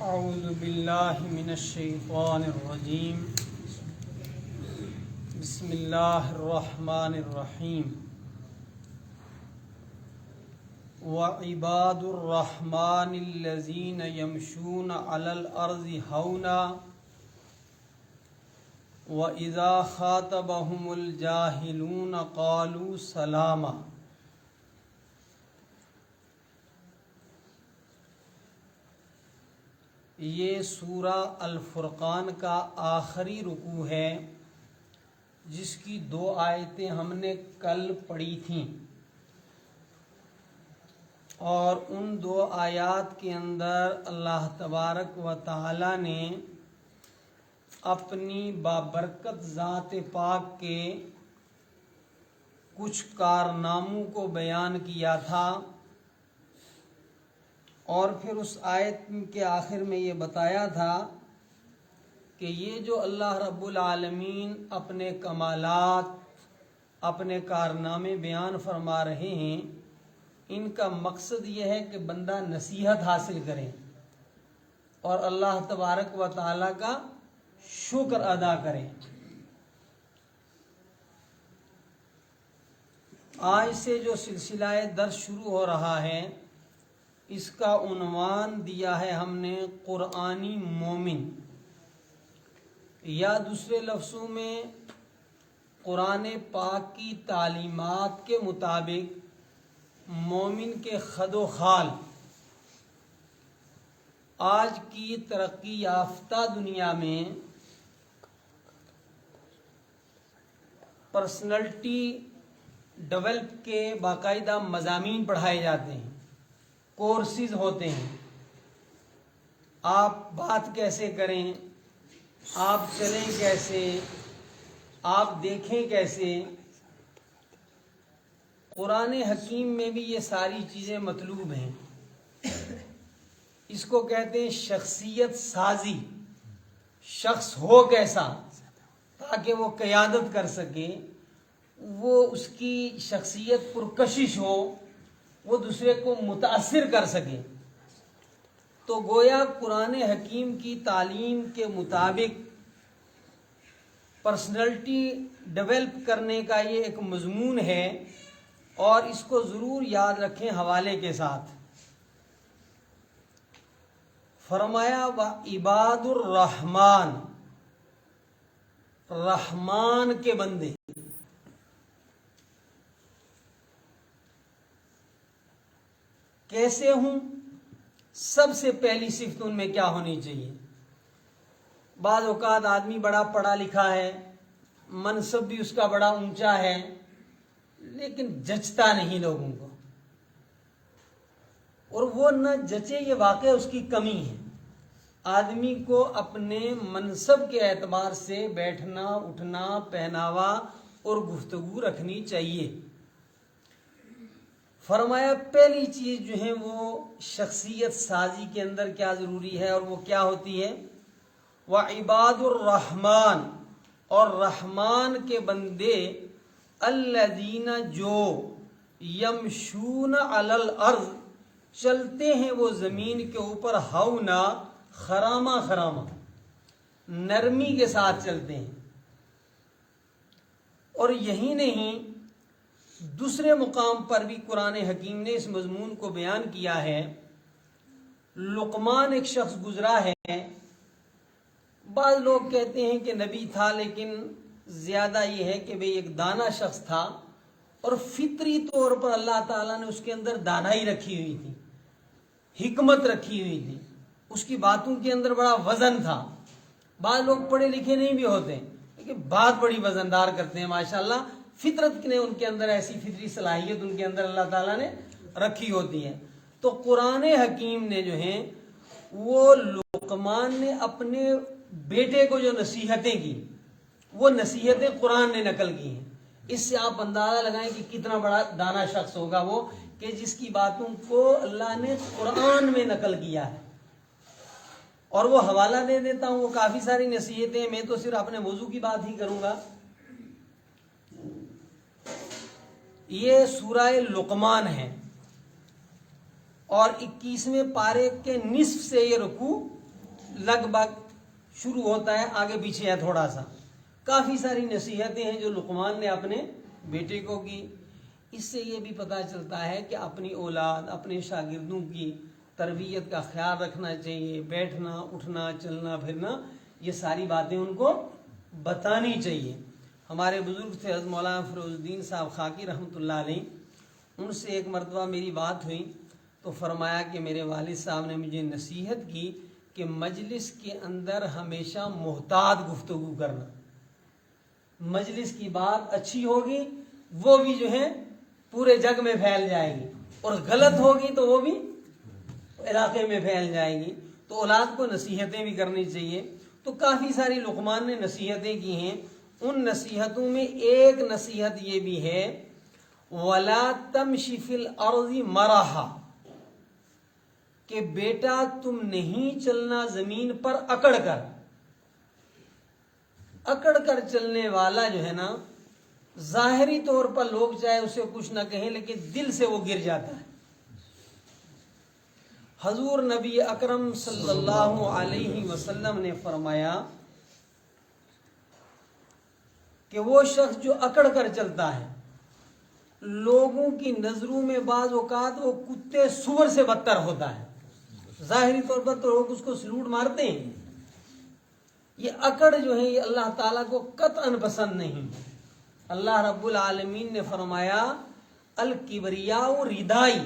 اعوذ باللہ من الشیطان الرجیم بسم اللہ الرحمن الرحیم وعباد الرحمن الذین یمشون علی الارض ہونا وَإِذَا خَاطَبَهُمُ الْجَاهِلُونَ قَالُوا سَلَامًا۔ یہ سورہ الفرقان کا آخری رکوع ہے جس کی 2 آیتیں ہم نے کل پڑھی تھیں، اور ان 2 آیات کے اندر اللہ تبارک و تعالی نے اپنی بابرکت ذات پاک کے کچھ کارناموں کو بیان کیا تھا، اور پھر اس آیت کے آخر میں یہ بتایا تھا کہ یہ جو اللہ رب العالمین اپنے کمالات، اپنے کارنامے بیان فرما رہے ہیں، ان کا مقصد یہ ہے کہ بندہ نصیحت حاصل کرے اور اللہ تبارک و تعالی کا شکر ادا کرے۔ آج سے جو سلسلہ درس شروع ہو رہا ہے، اس کا عنوان دیا ہے ہم نے قرآنی مومن، یا دوسرے لفظوں میں قرآن پاک کی تعلیمات کے مطابق مومن کے خد و خال۔ آج کی ترقی یافتہ دنیا میں پرسنالٹی ڈیولپ کے باقاعدہ مضامین پڑھائے جاتے ہیں، کورسز ہوتے ہیں۔ آپ بات کیسے کریں، آپ چلیں کیسے، آپ دیکھیں کیسے۔ قرآن حکیم میں بھی یہ ساری چیزیں مطلوب ہیں۔ اس کو کہتے ہیں شخصیت سازی، شخص ہو کیسا تاکہ وہ قیادت کر سکے، وہ اس کی شخصیت پرکشش ہو، وہ دوسرے کو متاثر کر سکے۔ تو گویا قرآن حکیم کی تعلیم کے مطابق پرسنالٹی ڈیولپ کرنے کا یہ ایک مضمون ہے، اور اس کو ضرور یاد رکھیں حوالے کے ساتھ۔ فرمایا وعباد الرحمن، رحمان کے بندے۔ کیسے ہوں؟ سب سے پہلی صفت ان میں کیا ہونی چاہیے؟ بعض اوقات آدمی بڑا پڑھا لکھا ہے، منصب بھی اس کا بڑا اونچا ہے، لیکن جچتا نہیں لوگوں کو، اور وہ نہ جچے یہ واقع اس کی کمی ہے۔ آدمی کو اپنے منصب کے اعتبار سے بیٹھنا، اٹھنا، پہناوا اور گفتگو رکھنی چاہیے۔ فرمایا پہلی چیز جو ہے وہ شخصیت سازی کے اندر کیا ضروری ہے، اور وہ کیا ہوتی ہے؟ وعباد الرحمن، اور رحمان کے بندے، الذین جو یمشون علی الارض، چلتے ہیں وہ زمین کے اوپر، ہونا خراما خراما، نرمی کے ساتھ چلتے ہیں۔ اور یہی نہیں، دوسرے مقام پر بھی قرآن حکیم نے اس مضمون کو بیان کیا ہے۔ لقمان ایک شخص گزرا ہے، بعض لوگ کہتے ہیں کہ نبی تھا، لیکن زیادہ یہ ہے کہ بھئی ایک دانا شخص تھا، اور فطری طور پر اللہ تعالیٰ نے اس کے اندر دانائی رکھی ہوئی تھی، حکمت رکھی ہوئی تھی، اس کی باتوں کے اندر بڑا وزن تھا۔ بعض لوگ پڑھے لکھے نہیں بھی ہوتے، لیکن بات بڑی وزندار کرتے ہیں ماشاءاللہ۔ فطرت نے ان کے اندر ایسی فطری صلاحیت ان کے اندر اللہ تعالیٰ نے رکھی ہوتی ہے۔ تو قرآن حکیم نے جو ہیں وہ لقمان نے اپنے بیٹے کو جو نصیحتیں کی، وہ نصیحتیں قرآن نے نقل کی ہیں۔ اس سے آپ اندازہ لگائیں کہ کتنا بڑا دانا شخص ہوگا وہ، کہ جس کی باتوں کو اللہ نے قرآن میں نقل کیا ہے۔ اور وہ حوالہ دے دیتا ہوں، وہ کافی ساری نصیحتیں، میں تو صرف اپنے موضوع کی بات ہی کروں گا۔ یہ سورہ لقمان ہے، اور 21ویں پارے کے نصف سے یہ رکوع لگ بھگ شروع ہوتا ہے، آگے پیچھے ہے تھوڑا سا. کافی ساری نصیحتیں ہیں جو لقمان نے اپنے بیٹے کو کی. اس سے یہ بھی پتہ چلتا ہے کہ اپنی اولاد، اپنے شاگردوں کی تربیت کا خیال رکھنا چاہیے. بیٹھنا، اٹھنا، چلنا پھرنا، یہ ساری باتیں ان کو بتانی چاہیے. ہمارے بزرگ تھے حضرت مولانا فیروز الدین صاحب خاکی رحمۃ اللہ علیہ، ان سے ایک مرتبہ میری بات ہوئی تو فرمایا کہ میرے والد صاحب نے مجھے نصیحت کی کہ مجلس کے اندر ہمیشہ محتاط گفتگو کرنا. مجلس کی بات اچھی ہوگی وہ بھی جو ہے پورے جگ میں پھیل جائے گی، اور غلط ہوگی تو وہ بھی علاقے میں پھیل جائے گی. تو اولاد کو نصیحتیں بھی کرنی چاہیے. تو کافی ساری لقمان نے نصیحتیں کی ہیں. ان نصیحتوں میں ایک نصیحت یہ بھی ہے وَلَا تَمْشِ فِي الْأَرْضِ مَرَحًا، کہ بیٹا تم نہیں چلنا زمین پر اکڑ کر. اکڑ کر چلنے والا جو ہے نا، ظاہری طور پر لوگ چاہے اسے کچھ نہ کہیں لیکن دل سے وہ گر جاتا ہے. حضور نبی اکرم صلی اللہ علیہ وسلم نے فرمایا کہ وہ شخص جو اکڑ کر چلتا ہے، لوگوں کی نظروں میں بعض اوقات وہ کتے سور سے بدتر ہوتا ہے. ظاہری طور پر تو لوگ اس کو سلوٹ مارتے ہیں. یہ اکڑ جو ہے یہ اللہ تعالیٰ کو قطعاً پسند نہیں. اللہ رب العالمین نے فرمایا الکبریاء ردائی،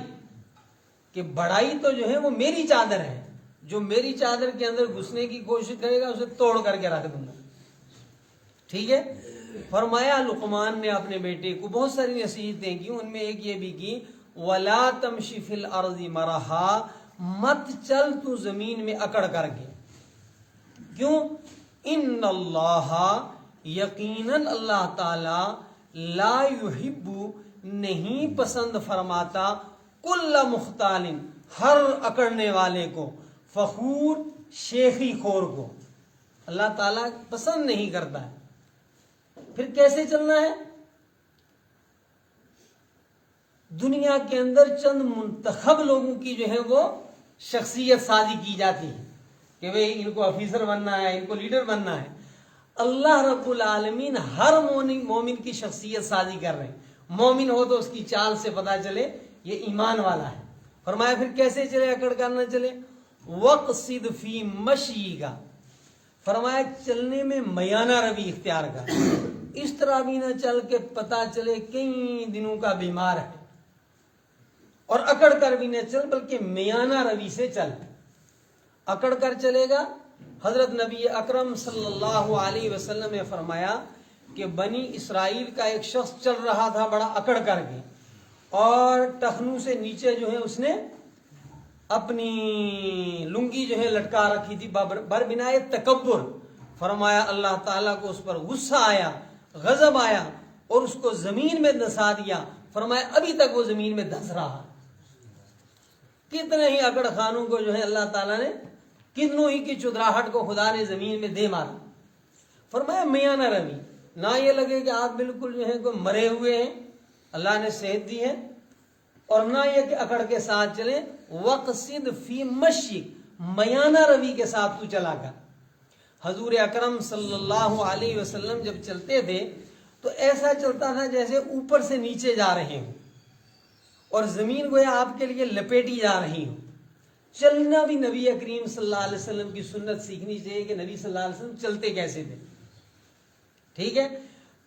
کہ بڑائی تو جو ہے وہ میری چادر ہے، جو میری چادر کے اندر گھسنے کی کوشش کرے گا اسے توڑ کر کے رکھ دوں گا. ٹھیک ہے. فرمایا لقمان نے اپنے بیٹے کو بہت ساری نصیحتیں کی، ان میں ایک یہ بھی کی وَلَا تَمْشِ فِي الْأَرْضِ مَرَحًا، مت چل تو زمین میں اکڑ کر کے. کیوں؟ ان اللہ، یقیناً اللہ تعالی لا یحب، نہیں پسند فرماتا کل مختال، ہر اکڑنے والے کو، فخور، شیخی خور کو. اللہ تعالیٰ پسند نہیں کرتا ہے. پھر کیسے چلنا ہے؟ دنیا کے اندر چند منتخب لوگوں کی جو ہے وہ شخصیت سازی کی جاتی ہے کہ بھئی ان کو آفیسر بننا ہے، ان کو لیڈر بننا ہے. اللہ رب العالمین ہر مومن کی شخصیت سازی کر رہے ہیں. مومن ہو تو اس کی چال سے پتہ چلے یہ ایمان والا ہے. فرمایا پھر کیسے چلے، اکڑ کر نہ چلے. وَقْصِدْ فِي مَشْيِكَ، فرمایا چلنے میں میانہ روی اختیار کر. اس طرح بھی نہ چل کے پتہ چلے کئی دنوں کا بیمار ہے، اور اکڑ کر بھی نہ چل بلکہ میانہ روی سے چل. اکڑ کر چلے گا، حضرت نبی اکرم صلی اللہ علیہ وسلم نے فرمایا کہ بنی اسرائیل کا ایک شخص چل رہا تھا بڑا اکڑ کر کے، اور ٹخنوں سے نیچے جو ہے اس نے اپنی لنگی جو ہے لٹکا رکھی تھی بربنائے تکبر. فرمایا اللہ تعالیٰ کو اس پر غصہ آیا، غضب آیا، اور اس کو زمین میں دھسا دیا. فرمایا ابھی تک وہ زمین میں دھس رہا. کتنے ہی اکڑ خانوں کو جو ہے اللہ تعالیٰ نے، کتنوں ہی کی چدراہٹ کو خدا نے زمین میں دے مارا. فرمایا میانہ روی، نہ یہ لگے کہ آپ بالکل جو ہے کوئی مرے ہوئے ہیں، اللہ نے صحت دی ہے، اور نہ یہ کہ اکڑ کے ساتھ چلیں. وَقْصِدْ فِي مَشْيِكَ، میانہ روی کے ساتھ تو چلا کر. حضور اکرم صلی اللہ علیہ وسلم جب چلتے تھے تو ایسا چلتا تھا جیسے اوپر سے نیچے جا رہے ہوں، اور زمین گویا آپ کے لیے لپیٹی جا رہی ہوں. چلنا بھی نبی کریم صلی اللہ علیہ وسلم کی سنت سیکھنی چاہیے کہ نبی صلی اللہ علیہ وسلم چلتے کیسے تھے. ٹھیک ہے.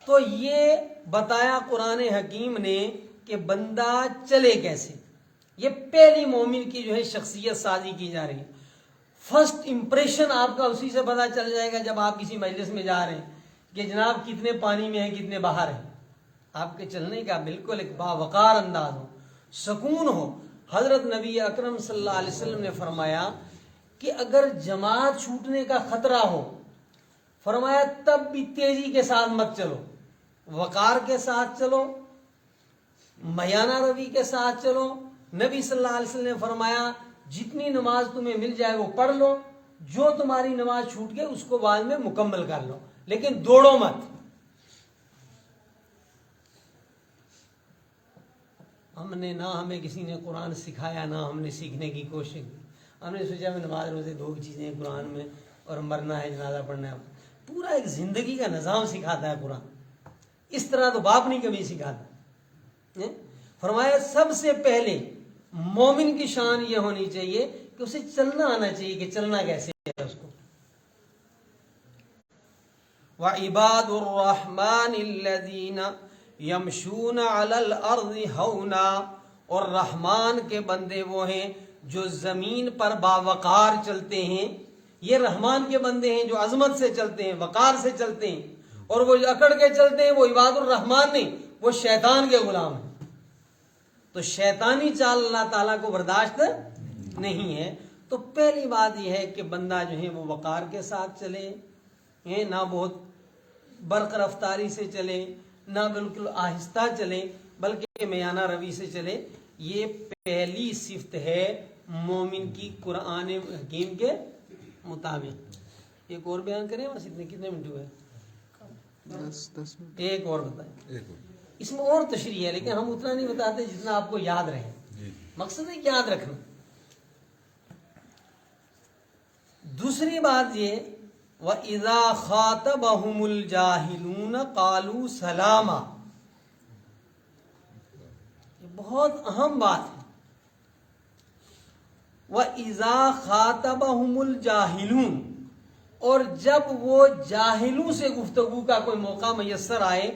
تو یہ بتایا قرآن حکیم نے کہ بندہ چلے کیسے. یہ پہلی مومن کی جو ہے شخصیت سازی کی جا رہی ہے. فرسٹ امپریشن آپ کا اسی سے پتہ چل جائے گا جب آپ کسی مجلس میں جا رہے ہیں کہ جناب کتنے پانی میں ہیں، کتنے باہر ہیں. آپ کے چلنے کا بالکل ایک باوقار انداز ہو، سکون ہو. حضرت نبی اکرم صلی اللہ علیہ وسلم نے فرمایا کہ اگر جماعت چھوٹنے کا خطرہ ہو، فرمایا تب بھی تیزی کے ساتھ مت چلو، وقار کے ساتھ چلو، میانہ روی کے ساتھ چلو. نبی صلی اللہ علیہ وسلم نے فرمایا جتنی نماز تمہیں مل جائے وہ پڑھ لو، جو تمہاری نماز چھوٹ گئے اس کو بعد میں مکمل کر لو، لیکن دوڑو مت. ہم نے نہ ہمیں کسی نے قرآن سکھایا، نہ ہم نے سیکھنے کی کوشش کی. ہم نے سوچا میں نماز روزے دو چیزیں ہیں قرآن میں اور مرنا ہے جنازہ پڑھنا ہے. پورا ایک زندگی کا نظام سکھاتا ہے قرآن. اس طرح تو باپ نہیں کبھی سکھاتا. فرمایا سب سے پہلے مومن کی شان یہ ہونی چاہیے کہ اسے چلنا آنا چاہیے کہ چلنا کیسے ہے اس کو. وَعِبَادُ الرَّحْمَنِ الَّذِينَ يَمْشُونَ عَلَى الْأَرْضِ هَوْنًا, اور رحمان کے بندے وہ ہیں جو زمین پر باوقار چلتے ہیں. یہ رحمان کے بندے ہیں جو عظمت سے چلتے ہیں, وقار سے چلتے ہیں. اور وہ جو اکڑ کے چلتے ہیں وہ عباد الرحمان نہیں, وہ شیطان کے غلام ہیں. تو شیطانی چال اللہ تعالیٰ کو برداشت نہیں ہے. تو پہلی بات یہ ہے کہ بندہ جو ہے وہ وقار کے ساتھ چلے, نہ بہت برق رفتاری سے چلے, نہ بالکل آہستہ چلے, بلکہ میانہ روی سے چلے. یہ پہلی صفت ہے مومن کی قرآن حکیم کے مطابق. ایک اور بیان کریں, بس اتنے کتنے منٹ ہوئے؟ 10 منٹ. ایک اور بتائیں. اس میں اور تشریح ہے لیکن ہم اتنا نہیں بتاتے جتنا آپ کو یاد رہے. مقصد ہے کہ یاد رکھنا. دوسری بات یہ وَإِذَا خَاطَبَهُمُ الْجَاهِلُونَ قَالُوا سَلَامًا, یہ بہت اہم بات ہے. وَإِذَا خَاطَبَهُمُ الْجَاهِلُونَ, اور جب وہ جاہلوں سے گفتگو کا کوئی موقع میسر آئے,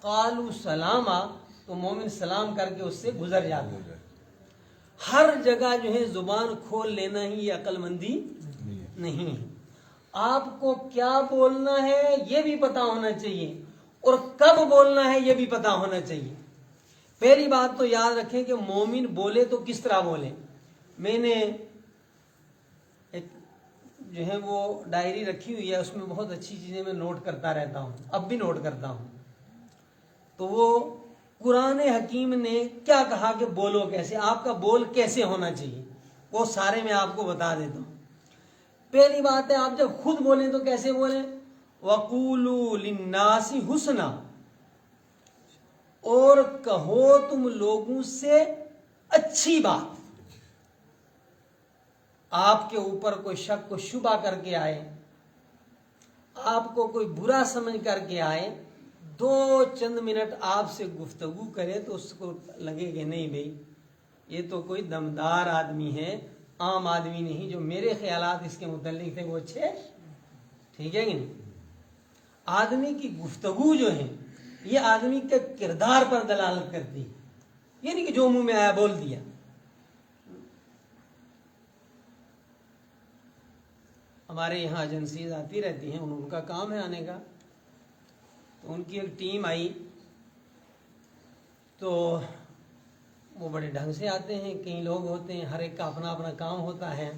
قَالُوا سَلَامًا, تو مومن سلام کر کے اس سے گزر جاتا ہے. ہر جگہ جو ہے زبان کھول لینا ہی یہ عقل مندی نہیں ہے. آپ کو کیا بولنا ہے یہ بھی پتا ہونا چاہیے, اور کب بولنا ہے یہ بھی پتا ہونا چاہیے. پہلی بات تو یاد رکھیں کہ مومن بولے تو کس طرح بولے. میں نے ایک جو ہے وہ ڈائری رکھی ہوئی ہے, اس میں بہت اچھی چیزیں میں نوٹ کرتا رہتا ہوں, اب بھی نوٹ کرتا ہوں. تو وہ قرآن حکیم نے کیا کہا کہ بولو کیسے, آپ کا بول کیسے ہونا چاہیے, وہ سارے میں آپ کو بتا دیتا ہوں. پہلی بات ہے آپ جب خود بولیں تو کیسے بولیں, وَقُولُوا لِلنَّاسِ حُسْنًا, اور کہو تم لوگوں سے اچھی بات. آپ کے اوپر کوئی شک و شبہ کر کے آئے, آپ کو کوئی برا سمجھ کر کے آئے, 2 چند منٹ آپ سے گفتگو کرے تو اس کو لگے کہ نہیں بھائی یہ تو کوئی دمدار آدمی ہے, عام آدمی نہیں, جو میرے خیالات اس کے متعلق تھے وہ اچھے, ٹھیک ہے کہ نہیں. آدمی کی گفتگو جو ہے یہ آدمی کے کردار پر دلالت کرتی ہے, یہ نہیں کہ جو منہ میں آیا بول دیا. ہمارے یہاں ایجنسیز آتی رہتی ہیں, ان کا کام ہے آنے کا. تو ان کی ایک ٹیم آئی تو وہ بڑے ڈھنگ سے آتے ہیں, کئی لوگ ہوتے ہیں, ہر ایک کا اپنا اپنا کام ہوتا ہے.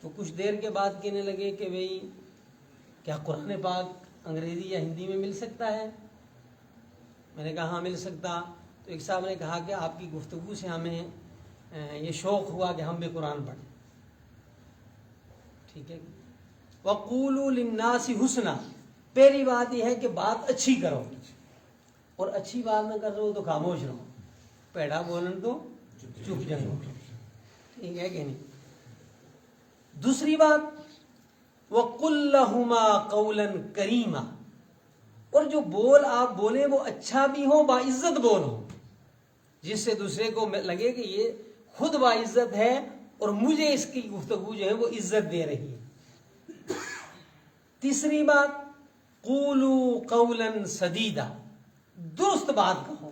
تو کچھ دیر کے بعد کہنے لگے کہ بھئی کیا قرآن پاک انگریزی یا ہندی میں مل سکتا ہے. میں نے کہا ہاں مل سکتا. تو ایک صاحب نے کہا کہ آپ کی گفتگو سے ہمیں یہ شوق ہوا کہ ہم بھی قرآن پڑھیں. ٹھیک ہے. وَقُولُوا لِلنَّاسِ حُسْنًا, پہلی بات یہ ہے کہ بات اچھی کرو, اور اچھی بات نہ کر رہو تو خاموش رہو, پیڑا بولن تو چپ جاؤ, ٹھیک ہے کہ نہیں. دوسری بات وَقُلْ لَهُمَا قَوْلًا كَرِيمًا, اور جو بول آپ بولیں وہ اچھا بھی ہو, باعزت بول ہو, جس سے دوسرے کو لگے کہ یہ خود باعزت ہے اور مجھے اس کی گفتگو جو ہے وہ عزت دے رہی ہے. تیسری بات قولوا قولا سدیدا, درست بات کہو.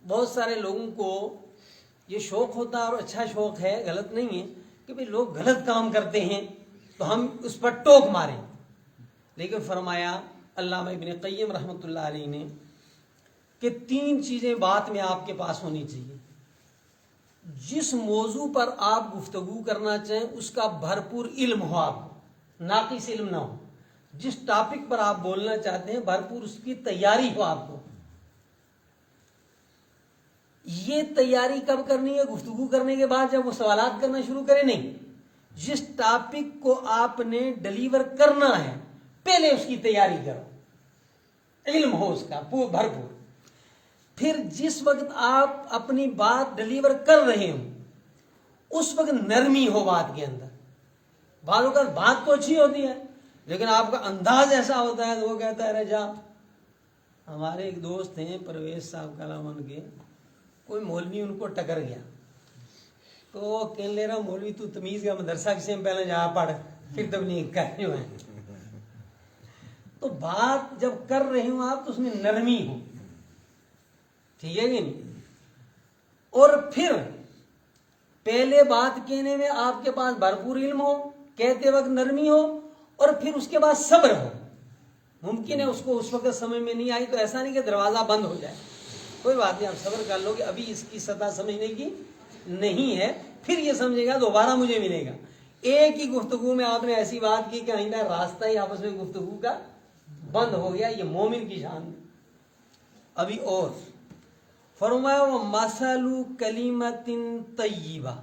بہت سارے لوگوں کو یہ شوق ہوتا ہے, اور اچھا شوق ہے, غلط نہیں ہے, کہ بھئی لوگ غلط کام کرتے ہیں تو ہم اس پر ٹوک ماریں. لیکن فرمایا علامہ ابن قیم رحمۃ اللہ علیہ نے کہ 3 چیزیں بات میں آپ کے پاس ہونی چاہیے. جس موضوع پر آپ گفتگو کرنا چاہیں اس کا بھرپور علم ہو, آپ کو ناقص علم نہ ہو. جس ٹاپک پر آپ بولنا چاہتے ہیں بھرپور اس کی تیاری ہو آپ کو. یہ تیاری کب کرنی ہے؟ گفتگو کرنے کے بعد جب وہ سوالات کرنا شروع کرے نہیں. جس ٹاپک کو آپ نے ڈلیور کرنا ہے پہلے اس کی تیاری کرو, علم ہو اس کا بھرپور. پھر جس وقت آپ اپنی بات ڈلیور کر رہے ہوں اس وقت نرمی ہو بات کے اندر. بعض اوقات بات تو اچھی ہوتی ہے لیکن آپ کا انداز ایسا ہوتا ہے تو وہ کہتا ہے رجا. ہمارے ایک دوست ہیں پرویز صاحب کلامن کے, کوئی مولوی ان کو ٹکر گیا تو وہ کہنے لے رہا مولوی تو تمیز کا مدرسہ کسی میں پہلے جا پڑھ پھر تبلیغ کر رہے ہیں. تو بات جب کر رہے ہوں آپ تو اس میں نرمی ہو, ٹھیک ہے کہ نہیں. اور پھر پہلے بات کہنے میں آپ کے پاس بھرپور علم ہو, کہتے وقت نرمی ہو, اور پھر اس کے بعد صبر ہو. ممکن ہے اس کو اس وقت سمجھ میں نہیں آئی تو ایسا نہیں کہ دروازہ بند ہو جائے, کوئی بات نہیں, آپ صبر کر لو کہ ابھی اس کی سطح سمجھنے کی نہیں ہے, پھر یہ سمجھے گا دوبارہ مجھے ملے گا. ایک ہی گفتگو میں آپ نے ایسی بات کی کہ آئندہ راستہ ہی آپس میں گفتگو کا بند ہو گیا. یہ مومن کی شان. ابھی اور فرمایا وَمَثَلُ كَلِمَةٍ طَيِّبَةٍ,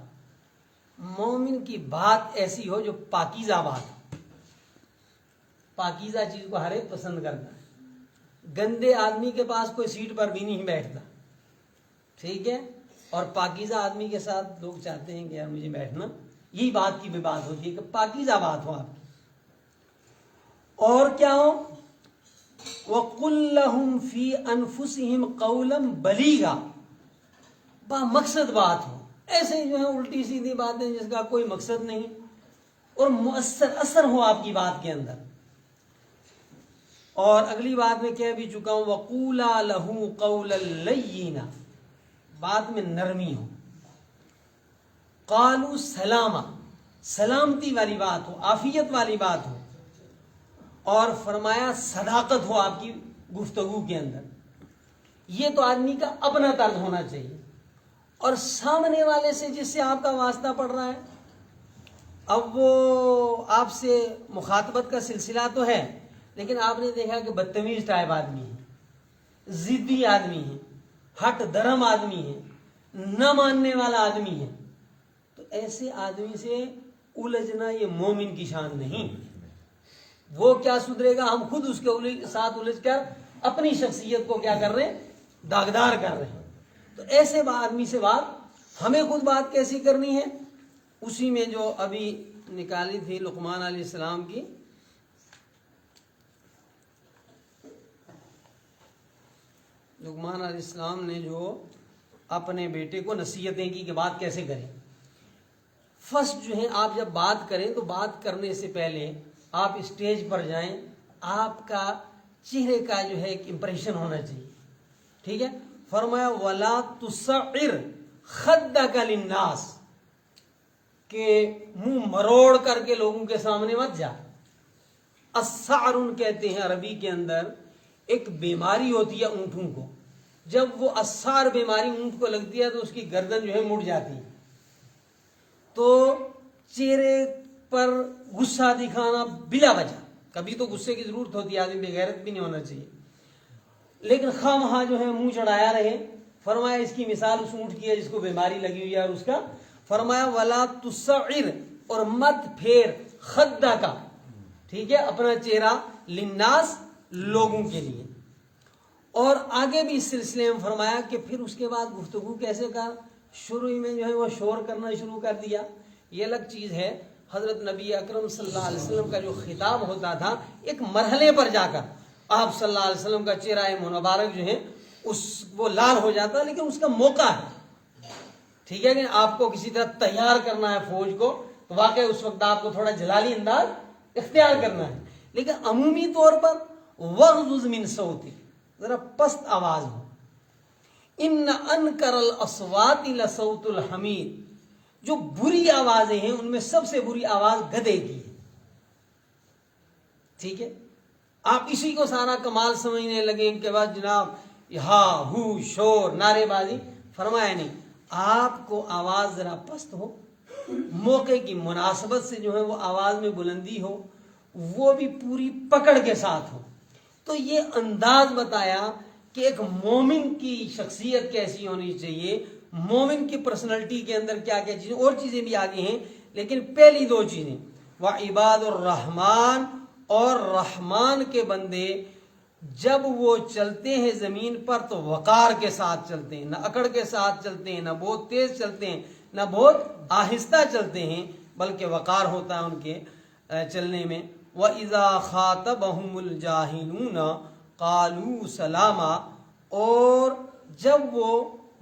مومن کی بات ایسی ہو جو پاکیزہ بات ہو. پاکیزہ چیز کو ہر ایک پسند کرتا ہے. گندے آدمی کے پاس کوئی سیٹ پر بھی نہیں بیٹھتا, ٹھیک ہے, اور پاکیزہ آدمی کے ساتھ لوگ چاہتے ہیں کہ یار مجھے بیٹھنا. یہی بات کی بھی بات ہوتی ہے کہ پاکیزہ بات ہو آپ کی. اور کیا ہو, وَقُلْ لَهُمْ فِي أَنفُسِهِمْ قَوْلًا بَلِيغًا, با مقصد بات ہو. ایسے جو ہے الٹی سیدھی باتیں جس کا کوئی مقصد نہیں اور مؤثر اثر ہو آپ کی بات کے اندر. اور اگلی بات میں کہہ بھی چکا ہوں وَقُولَا لَهُ قَوْلًا لَيِّنًا, بات میں نرمی ہو. قَالُوا سَلَامًا, سلامتی والی بات ہو, عافیت والی بات ہو. اور فرمایا صداقت ہو آپ کی گفتگو کے اندر. یہ تو آدمی کا اپنا طرز ہونا چاہیے. اور سامنے والے سے جس سے آپ کا واسطہ پڑ رہا ہے, اب وہ آپ سے مخاطبت کا سلسلہ تو ہے لیکن آپ نے دیکھا کہ بدتمیز ٹائپ آدمی ہے, ضدی آدمی ہے, ہٹ درم آدمی ہے, نہ ماننے والا آدمی ہے, تو ایسے آدمی سے الجھنا یہ مومن کی شان نہیں. وہ کیا سدھرے گا, ہم خود اس کے ساتھ الجھ کر اپنی شخصیت کو کیا کر رہے ہیں, داغدار کر رہے ہیں. تو ایسے آدمی سے بات ہمیں خود بات کیسی کرنی ہے, اسی میں جو ابھی نکالی تھی لقمان علیہ السلام کی. لقمان علیہ السلام نے جو اپنے بیٹے کو نصیحتیں کی کہ بات کیسے کریں. فرسٹ جو ہے آپ جب بات کریں تو بات کرنے سے پہلے آپ اسٹیج پر جائیں, آپ کا چہرے کا جو ہے ایک امپریشن ہونا چاہیے, ٹھیک ہے. فرمایا وَلَا تُسَعِّرْ خَدَّكَ لِلنَّاسِ, کہ منہ مروڑ کر کے لوگوں کے سامنے مت جا. السعرن کہتے ہیں عربی کے اندر ایک بیماری ہوتی ہے اونٹوں کو, جب وہ اسار بیماری اونٹ کو لگتی ہے تو اس کی گردن جو ہے مڑ جاتی ہے. تو چہرے پر غصہ دکھانا بلا وجہ, کبھی تو غصے کی ضرورت ہوتی ہے, آدمی بے غیرت بھی نہیں ہونا چاہیے, لیکن خواہ جو ہے منہ چڑھایا رہے. فرمایا اس کی مثال اس اونٹ کی ہے جس کو بیماری لگی ہوئی ہے, اور اس کا فرمایا ولا تسعر, اور مت پھیر, خدہ کا, ٹھیک ہے, اپنا چہرہ, للناس, لوگوں کے لیے. اور آگے بھی اس سلسلے میں فرمایا کہ پھر اس کے بعد گفتگو کیسے کر. شروع میں جو ہے وہ شور کرنا شروع کر دیا, یہ الگ چیز ہے. حضرت نبی اکرم صلی اللہ علیہ وسلم کا جو خطاب ہوتا تھا ایک مرحلے پر جا کر آپ صلی اللہ علیہ وسلم کا چہرہ مبارک جو ہے اس وہ لال ہو جاتا ہے, لیکن اس کا موقع ہے, ٹھیک ہے. کہ آپ کو کسی طرح تیار کرنا ہے فوج کو, تو واقعی اس وقت آپ کو تھوڑا جلالی انداز اختیار کرنا ہے. لیکن عمومی طور پر وغضض من صوتی, ذرا پست آواز ہو. ان انکر الاصوات لصوت الحمیر, جو بری آوازیں ہیں ان میں سب سے بری آواز گدھے کی ہے, ٹھیک ہے. آپ اسی کو سارا کمال سمجھنے لگے کہ بعد جناب ہاں ہو شور نعرے بازی. فرمایا نہیں, آپ کو آواز ذرا پست ہو, موقع کی مناسبت سے جو ہے وہ آواز میں بلندی ہو, وہ بھی پوری پکڑ کے ساتھ ہو. تو یہ انداز بتایا کہ ایک مومن کی شخصیت کیسی ہونی چاہیے, مومن کی پرسنالٹی کے اندر کیا کیا چیزیں, اور چیزیں بھی آگے ہیں, لیکن پہلی دو چیزیں وعباد الرحمن, اور رحمان کے بندے جب وہ چلتے ہیں زمین پر تو وقار کے ساتھ چلتے ہیں, نہ اکڑ کے ساتھ چلتے ہیں, نہ بہت تیز چلتے ہیں, نہ بہت آہستہ چلتے ہیں بلکہ وقار ہوتا ہے ان کے چلنے میں. وَإِذَا خَاطَبَهُمُ الْجَاهِلُونَ قَالُوا سَلَامًا، اور جب وہ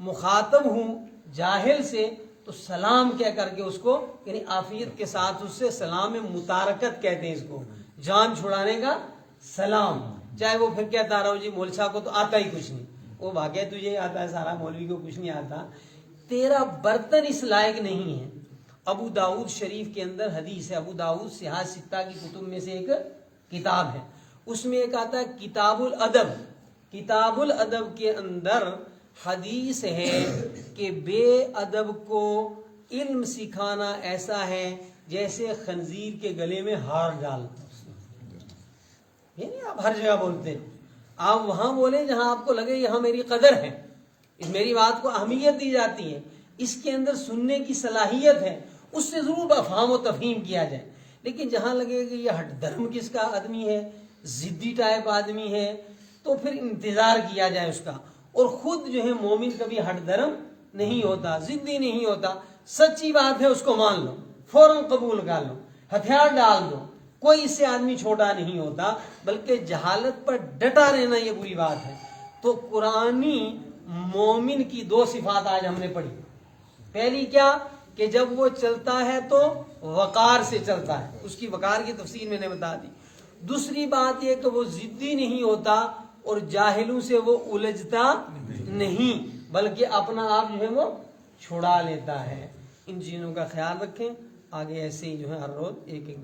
مخاطب ہوں جاہل سے تو سلام کہہ کر کے اس کو یعنی عافیت کے ساتھ اس سے سلام متارکت کہتے ہیں، اس کو جان چھڑانے کا سلام. چاہے وہ پھر کہتا رہو جی مول صاحب کو تو آتا ہی کچھ نہیں، وہ واقعہ تجھے آتا ہے سارا، مولوی کو کچھ نہیں آتا، تیرا برتن اس لائق نہیں ہے. ابو داؤد شریف کے اندر حدیث ہے، ابو داؤد صحاح ستہ کی کتب میں سے ایک کتاب ہے، اس میں ایک آتا ہے کتاب الادب. کتاب الادب کے اندر حدیث ہے کہ بے ادب کو علم سکھانا ایسا ہے جیسے خنزیر کے گلے میں ہار ڈال. یعنی آپ ہر جگہ بولتے ہیں، آپ وہاں بولیں جہاں آپ کو لگے یہاں میری قدر ہے، اس میری بات کو اہمیت دی جاتی ہے، اس کے اندر سننے کی صلاحیت ہے، اس سے ضرور افہام و تفہیم کیا جائے. لیکن جہاں لگے کہ یہ ہٹ دھرم کس کا آدمی ہے، ضدی ٹائپ آدمی ہے، تو پھر انتظار کیا جائے اس کا. اور خود جو ہے مومن کبھی ہٹ دھرم نہیں ہوتا، ضدی نہیں ہوتا، سچی بات ہے اس کو مان لو، فوراً قبول کر لو، ہتھیار ڈال دو، کوئی اس سے آدمی چھوٹا نہیں ہوتا. بلکہ جہالت پر ڈٹا رہنا یہ بری بات ہے. تو قرآنی مومن کی دو صفات آج ہم نے پڑھی. پہلی کیا کہ جب وہ چلتا ہے تو وقار سے چلتا ہے، اس کی وقار کی تفصیل میں نے بتا دی. دوسری بات یہ کہ وہ ضدی نہیں ہوتا اور جاہلوں سے وہ الجھتا نہیں بلکہ اپنا آپ جو ہے وہ چھڑا لیتا ہے. ان چیزوں کا خیال رکھیں، آگے ایسے ہی جو ہے ہر روز ایک ایک